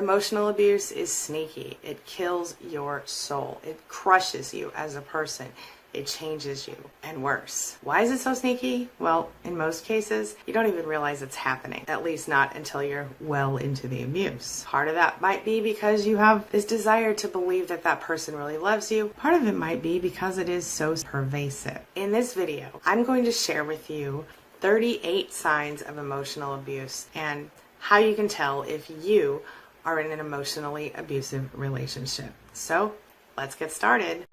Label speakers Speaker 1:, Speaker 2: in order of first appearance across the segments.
Speaker 1: Emotional abuse is sneaky. It kills your soul. It crushes you as a person. It changes you, and worse. Why is it so sneaky? Well, in most cases, you don't even realize it's happening, at least not until you're well into the abuse. Part of that might be because you have this desire to believe that that person really loves you. Part of it might be because it is so pervasive. In this video, I'm going to share with you 38 signs of emotional abuse and how you can tell if you are in an emotionally abusive relationship. So, let's get started.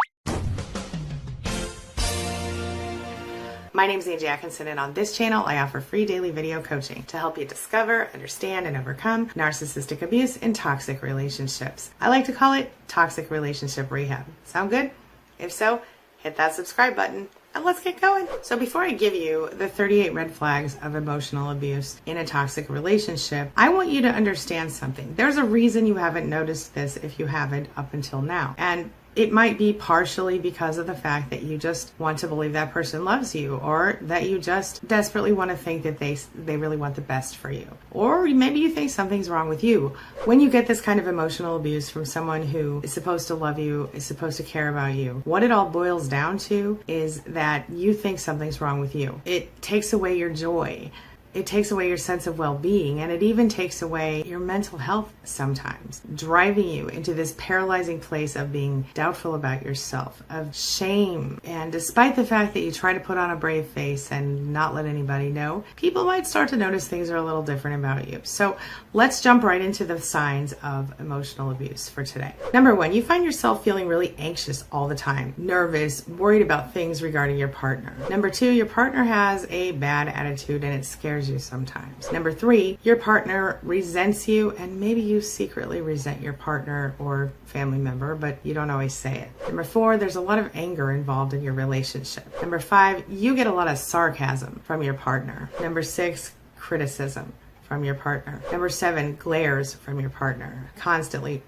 Speaker 1: My name is Angie Atkinson, and on this channel, I offer free daily video coaching to help you discover, understand, and overcome narcissistic abuse in toxic relationships. I like to call it toxic relationship rehab. Sound good? If so, hit that subscribe button and let's get going. So before I give you the 38 red flags of emotional abuse in a toxic relationship, I want you to understand something. There's a reason you haven't noticed this if you haven't up until now. And it might be partially because of the fact that you just want to believe that person loves you, or that you just desperately want to think that they really want the best for you. Or maybe you think something's wrong with you. When you get this kind of emotional abuse from someone who is supposed to love you, is supposed to care about you, what it all boils down to is that you think something's wrong with you. It takes away your joy. It takes away your sense of well-being, and it even takes away your mental health sometimes, driving you into this paralyzing place of being doubtful about yourself, of shame. And despite the fact that you try to put on a brave face and not let anybody know, people might start to notice things are a little different about you. So let's jump right into the signs of emotional abuse for today. Number one, you find yourself feeling really anxious all the time, nervous, worried about things regarding your partner. Number two, your partner has a bad attitude and it scares you sometimes. Number three, your partner resents you, and maybe you secretly resent your partner or family member, but you don't always say it. Number four, there's a lot of anger involved in your relationship. Number five, you get a lot of sarcasm from your partner. Number six, criticism from your partner. Number seven, glares from your partner, constantly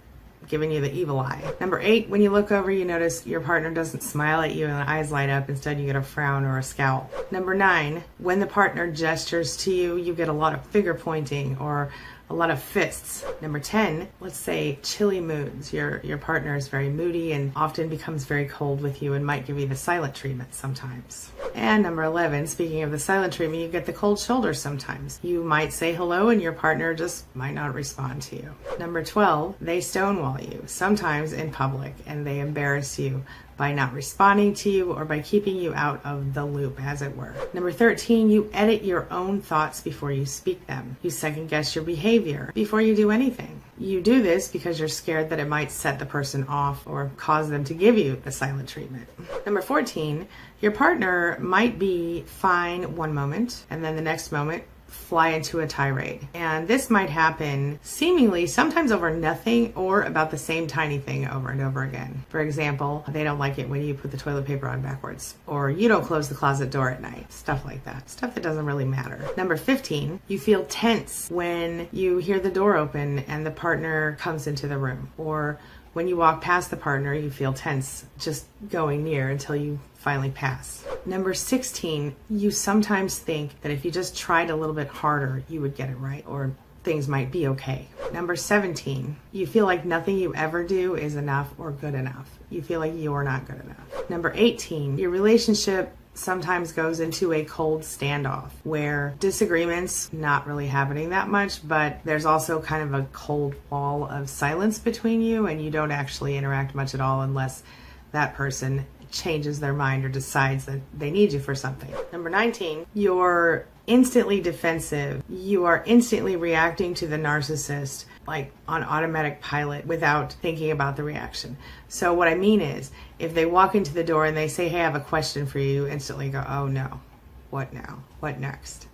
Speaker 1: giving you the evil eye. Number eight, when you look over, you notice your partner doesn't smile at you and the eyes light up. Instead, you get a frown or a scowl. Number nine, when the partner gestures to you, you get a lot of finger pointing or a lot of fists. Number 10, let's say chilly moods. Your partner is very moody and often becomes very cold with you and might give you the silent treatment sometimes. And number 11, speaking of the silent treatment, you get the cold shoulder sometimes. You might say hello and your partner just might not respond to you. Number 12, they stonewall you, sometimes in public, and they embarrass you by not responding to you or by keeping you out of the loop, as it were. Number 13, you edit your own thoughts before you speak them. You second guess your behavior before you do anything. You do this because you're scared that it might set the person off or cause them to give you the silent treatment. Number 14, your partner might be fine one moment and then the next moment fly into a tirade. And this might happen seemingly sometimes over nothing or about the same tiny thing over and over again. For example, they don't like it when you put the toilet paper on backwards, or you don't close the closet door at night. Stuff like that. Stuff that doesn't really matter. Number 15, you feel tense when you hear the door open and the partner comes into the room, or when you walk past the partner, you feel tense just going near until you finally pass. Number 16, you sometimes think that if you just tried a little bit harder, you would get it right, or things might be okay. Number 17, you feel like nothing you ever do is enough or good enough. You feel like you're not good enough. Number 18, your relationship sometimes goes into a cold standoff where disagreements not really happening that much, but there's also kind of a cold wall of silence between you, and you don't actually interact much at all unless that person changes their mind or decides that they need you for something. Number 19, you're instantly defensive. You are instantly reacting to the narcissist like on automatic pilot without thinking about the reaction. So what I mean is, if they walk into the door and they say, hey, I have a question for you, instantly go, oh no, what now? What next?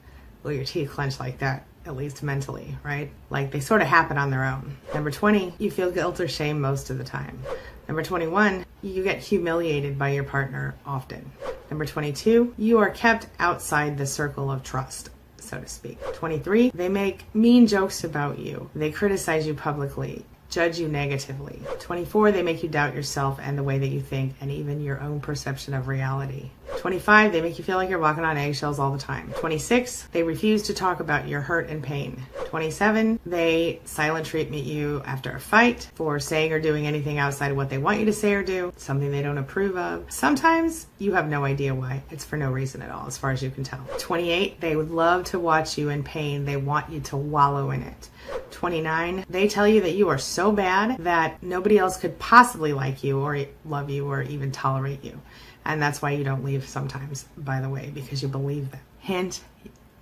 Speaker 1: Well, your teeth clench like that, at least mentally, right? Like they sort of happen on their own. Number 20, you feel guilt or shame most of the time. Number 21, you get humiliated by your partner often. Number 22, you are kept outside the circle of trust, so to speak. 23, they make mean jokes about you. They criticize you publicly, judge you negatively. 24, they make you doubt yourself and the way that you think and even your own perception of reality. 25, they make you feel like you're walking on eggshells all the time. 26, they refuse to talk about your hurt and pain. 27, they silent treatment you after a fight for saying or doing anything outside of what they want you to say or do, something they don't approve of. Sometimes you have no idea why. It's for no reason at all, as far as you can tell. 28, they would love to watch you in pain. They want you to wallow in it. 29, they tell you that you are so bad that nobody else could possibly like you or love you or even tolerate you. And that's why you don't leave sometimes, by the way, because you believe them. Hint,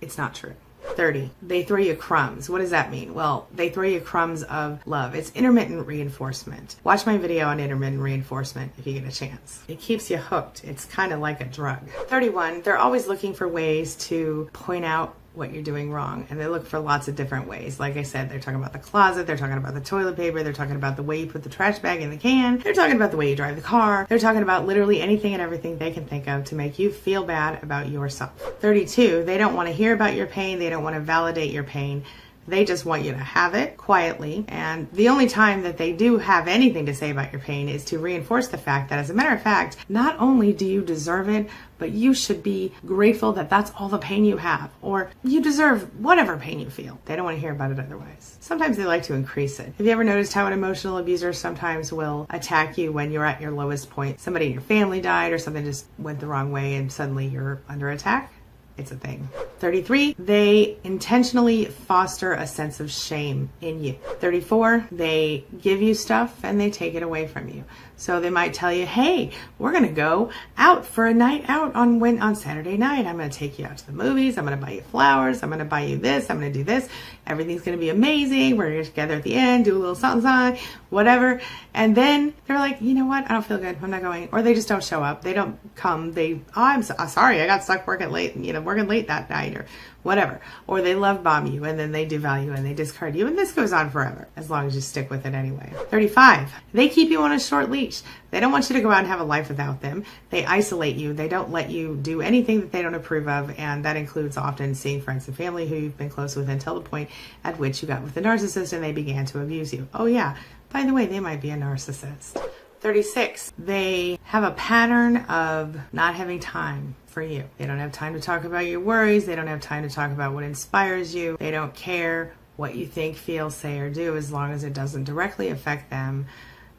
Speaker 1: it's not true. 30, they throw you crumbs. What does that mean? Well, they throw you crumbs of love. It's intermittent reinforcement. Watch my video on intermittent reinforcement if you get a chance. It keeps you hooked. It's kind of like a drug. 31, they're always looking for ways to point out what you're doing wrong, and they look for lots of different ways. Like I said, they're talking about the closet, they're talking about the toilet paper, they're talking about the way you put the trash bag in the can, they're talking about the way you drive the car, they're talking about literally anything and everything they can think of to make you feel bad about yourself. 32, they don't want to hear about your pain, they don't want to validate your pain. They just want you to have it quietly, and the only time that they do have anything to say about your pain is to reinforce the fact that, as a matter of fact, not only do you deserve it, but you should be grateful that that's all the pain you have, or you deserve whatever pain you feel. They don't want to hear about it otherwise. Sometimes they like to increase it. Have you ever noticed how an emotional abuser sometimes will attack you when you're at your lowest point? Somebody in your family died or something just went the wrong way and suddenly you're under attack? It's a thing. 33, they intentionally foster a sense of shame in you. 34, they give you stuff and they take it away from you. So they might tell you, hey, we're going to go out for a night out on Saturday night. I'm going to take you out to the movies. I'm going to buy you flowers. I'm going to buy you this. I'm going to do this. Everything's going to be amazing. We're going to get together at the end, do a little something, whatever. And then they're like, you know what? I don't feel good. I'm not going. Or they just don't show up. They don't come. I'm sorry. I got stuck working late that night or whatever. Or they love bomb you and then they devalue and they discard you. And this goes on forever as long as you stick with it anyway. 35, they keep you on a short leash. They don't want you to go out and have a life without them. They isolate you. They don't let you do anything that they don't approve of. And that includes often seeing friends and family who you've been close with until the point at which you got with the narcissist and they began to abuse you. Oh yeah, by the way, they might be a narcissist. 36, they have a pattern of not having time for you. They don't have time to talk about your worries. They don't have time to talk about what inspires you. They don't care what you think, feel, say, or do as long as it doesn't directly affect them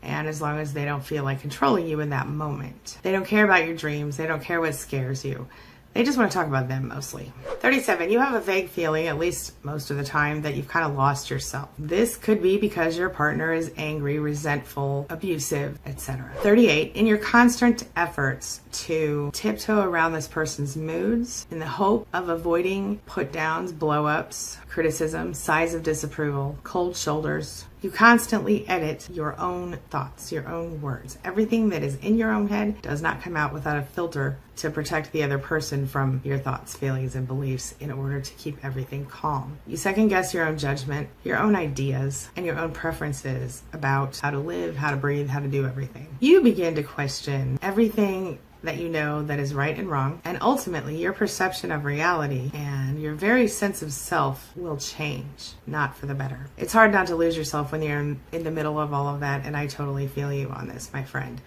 Speaker 1: and as long as they don't feel like controlling you in that moment. They don't care about your dreams. They don't care what scares you. They just want to talk about them mostly. 37, you have a vague feeling, at least most of the time, that you've kind of lost yourself. This could be because your partner is angry, resentful, abusive, etc. 38, in your constant efforts to tiptoe around this person's moods in the hope of avoiding put-downs, blow-ups, criticism, sighs of disapproval, cold shoulders, you constantly edit your own thoughts, your own words. Everything that is in your own head does not come out without a filter to protect the other person from your thoughts, feelings, and beliefs in order to keep everything calm. You second guess your own judgment, your own ideas, and your own preferences about how to live, how to breathe, how to do everything. You begin to question everything that you know that is right and wrong, and ultimately your perception of reality and your very sense of self will change, not for the better. It's hard not to lose yourself when you're in the middle of all of that, and I totally feel you on this, my friend.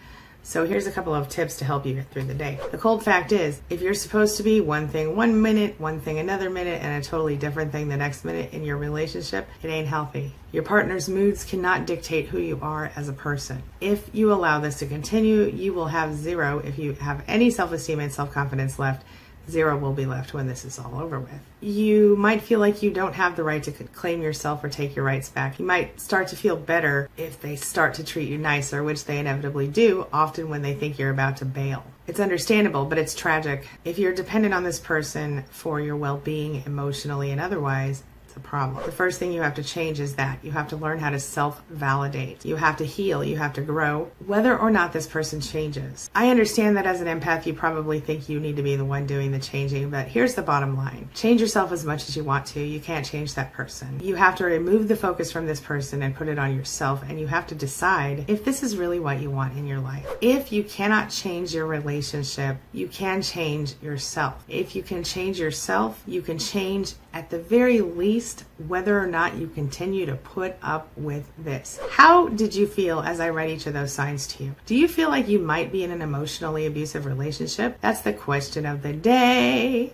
Speaker 1: So here's a couple of tips to help you get through the day. The cold fact is, if you're supposed to be one thing one minute, one thing another minute, and a totally different thing the next minute in your relationship, it ain't healthy. Your partner's moods cannot dictate who you are as a person. If you allow this to continue, you will have zero. If you have any self-esteem and self-confidence left, zero will be left when this is all over with. You might feel like you don't have the right to claim yourself or take your rights back. You might start to feel better if they start to treat you nicer, which they inevitably do, often when they think you're about to bail. It's understandable, but it's tragic. If you're dependent on this person for your well-being emotionally and otherwise, a problem. The first thing you have to change is that you have to learn how to self-validate. You have to heal. You have to grow, whether or not this person changes. I understand that as an empath, you probably think you need to be the one doing the changing, but here's the bottom line. Change yourself as much as you want to. You can't change that person. You have to remove the focus from this person and put it on yourself, and you have to decide if this is really what you want in your life. If you cannot change your relationship, you can change yourself. If you can change yourself, you can change, at the very least, least whether or not you continue to put up with this. How did you feel as I read each of those signs to you? Do you feel like you might be in an emotionally abusive relationship? That's the question of the day.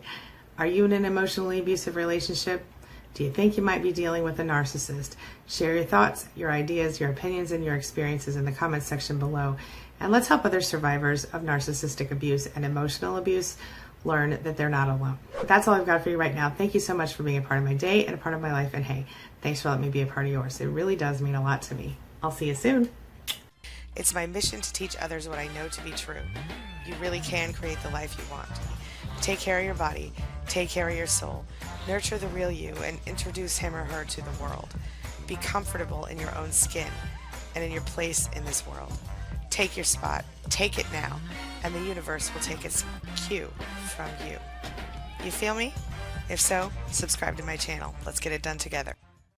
Speaker 1: Are you in an emotionally abusive relationship? Do you think you might be dealing with a narcissist? Share your thoughts, your ideas, your opinions, and your experiences in the comments section below. And let's help other survivors of narcissistic abuse and emotional abuse learn that they're not alone. That's all I've got for you right now. Thank you so much for being a part of my day and a part of my life. And hey, thanks for letting me be a part of yours. It really does mean a lot to me. I'll see you soon. It's my mission to teach others what I know to be true. You really can create the life you want. Take care of your body. Take care of your soul. Nurture the real you and introduce him or her to the world. Be comfortable in your own skin and in your place in this world. Take your spot. Take it now. And the universe will take its cue from you. You feel me? If so, subscribe to my channel. Let's get it done together.